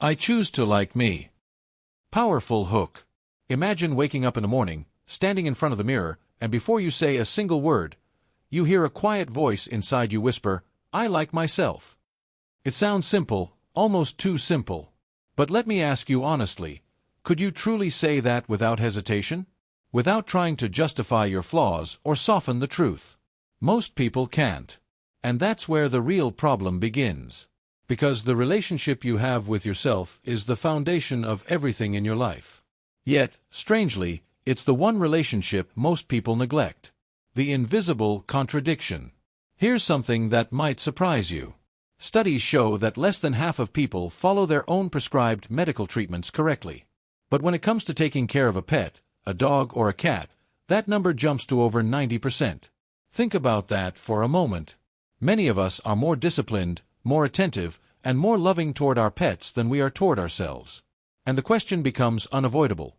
I choose to like me. Powerful hook. Imagine waking up in the morning, standing in front of the mirror, and before you say a single word, you hear a quiet voice inside you whisper, "I like myself." It sounds simple, almost too simple. But let me ask you honestly, could you truly say that without hesitation? Without trying to justify your flaws or soften the truth? Most people can't. And that's where the real problem begins. Because the relationship you have with yourself is the foundation of everything in your life. Yet, strangely, it's the one relationship most people neglect. The invisible contradiction. Here's something that might surprise you. Studies show that less than half of people follow their own prescribed medical treatments correctly. But when it comes to taking care of a pet, a dog or a cat, that number jumps to over 90%. Think about that for a moment. Many of us are more disciplined, more attentive, and more loving toward our pets than we are toward ourselves. And the question becomes unavoidable.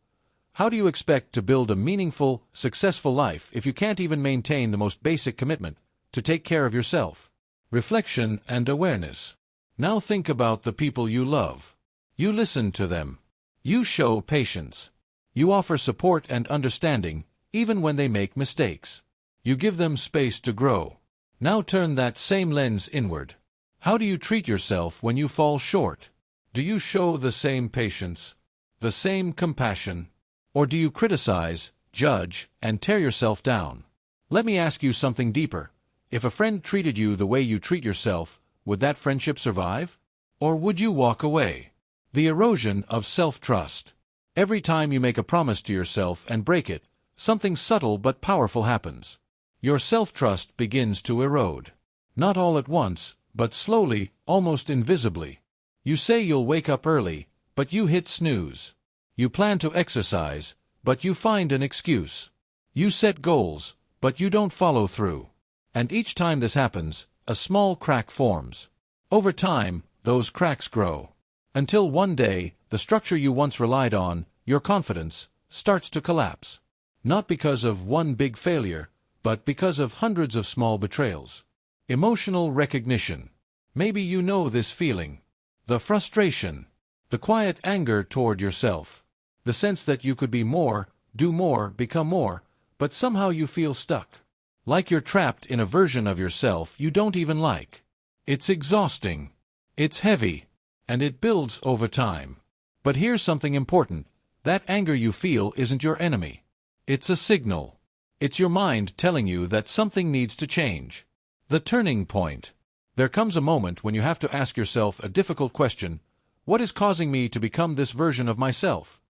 How do you expect to build a meaningful, successful life if you can't even maintain the most basic commitment to take care of yourself? Reflection and awareness. Now think about the people you love. You listen to them. You show patience. You offer support and understanding, even when they make mistakes. You give them space to grow. Now turn that same lens inward. How do you treat yourself when you fall short? Do you show the same patience, the same compassion, or do you criticize, judge, and tear yourself down? Let me ask you something deeper. If a friend treated you the way you treat yourself, would that friendship survive? Or would you walk away? The erosion of self-trust. Every time you make a promise to yourself and break it, something subtle but powerful happens. Your self-trust begins to erode. Not all at once, but slowly, almost invisibly. You say you'll wake up early, but you hit snooze. You plan to exercise, but you find an excuse. You set goals, but you don't follow through. And each time this happens, a small crack forms. Over time, those cracks grow. Until one day, the structure you once relied on, your confidence, starts to collapse. Not because of one big failure, but because of hundreds of small betrayals. Emotional recognition. Maybe you know this feeling. The frustration. The quiet anger toward yourself. The sense that you could be more, do more, become more, but somehow you feel stuck. Like you're trapped in a version of yourself you don't even like. It's exhausting. It's heavy. And it builds over time. But here's something important. That anger you feel isn't your enemy. It's a signal. It's your mind telling you that something needs to change. The turning point. There comes a moment when you have to ask yourself a difficult question. What is causing me to become this version of myself?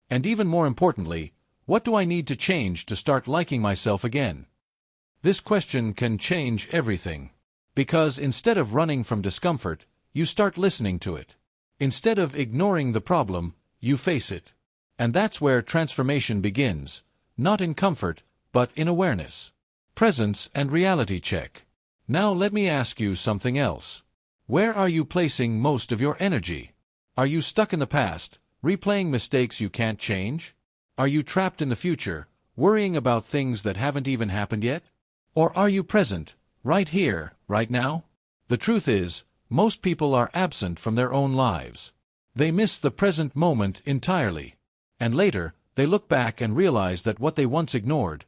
And even more importantly, what do I need to change to start liking myself again? This question can change everything. Because instead of running from discomfort, you start listening to it. Instead of ignoring the problem, you face it. And that's where transformation begins, not in comfort, but in awareness, presence, and reality check. Now let me ask you something else. Where are you placing most of your energy? Are you stuck in the past, replaying mistakes you can't change? Are you trapped in the future, worrying about things that haven't even happened yet? Or are you present, right here, right now? The truth is, most people are absent from their own lives. They miss the present moment entirely. And later, they look back and realize that what they once ignored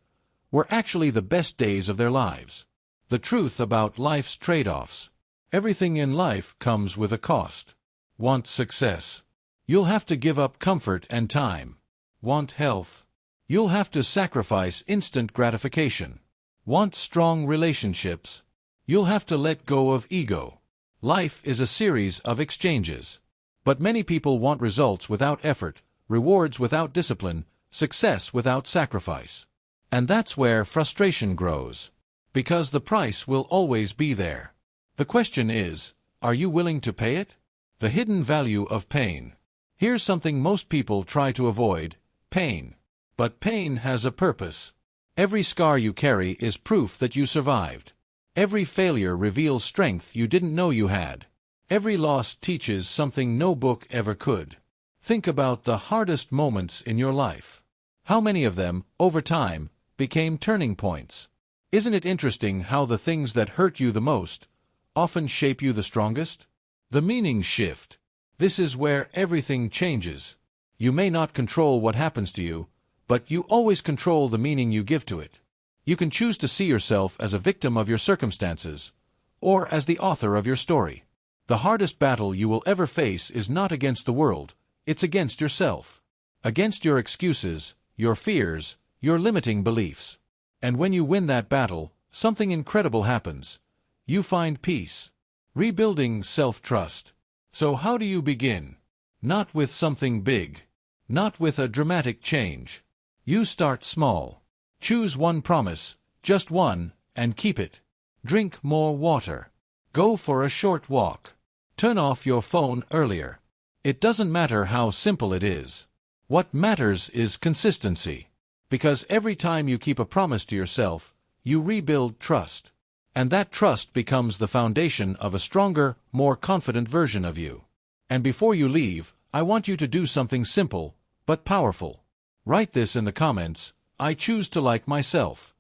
were actually the best days of their lives. The truth about life's trade-offs. Everything in life comes with a cost. Want success? You'll have to give up comfort and time. Want health? You'll have to sacrifice instant gratification. Want strong relationships? You'll have to let go of ego. Life is a series of exchanges. But many people want results without effort, rewards without discipline, success without sacrifice. And that's where frustration grows. Because the price will always be there. The question is, are you willing to pay it? The hidden value of pain. Here's something most people try to avoid: pain. But pain has a purpose. Every scar you carry is proof that you survived. Every failure reveals strength you didn't know you had. Every loss teaches something no book ever could. Think about the hardest moments in your life. How many of them, over time, became turning points? Isn't it interesting how the things that hurt you the most often shape you the strongest? The meaning shift. This is where everything changes. You may not control what happens to you, but you always control the meaning you give to it. You can choose to see yourself as a victim of your circumstances, or as the author of your story. The hardest battle you will ever face is not against the world, it's against yourself. Against your excuses, your fears, your limiting beliefs. And when you win that battle, something incredible happens. You find peace. Rebuilding self-trust. So how do you begin? Not with something big. Not with a dramatic change. You start small. Choose one promise, just one, and keep it. Drink more water. Go for a short walk. Turn off your phone earlier. It doesn't matter how simple it is. What matters is consistency. Because every time you keep a promise to yourself, you rebuild trust. And that trust becomes the foundation of a stronger, more confident version of you. And before you leave, I want you to do something simple, but powerful. Write this in the comments: I choose to like myself.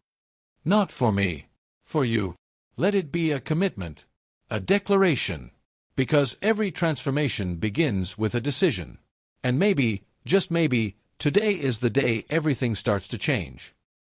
Not for me. For you. Let it be a commitment. A declaration. Because every transformation begins with a decision. And maybe, just maybe, today is the day everything starts to change.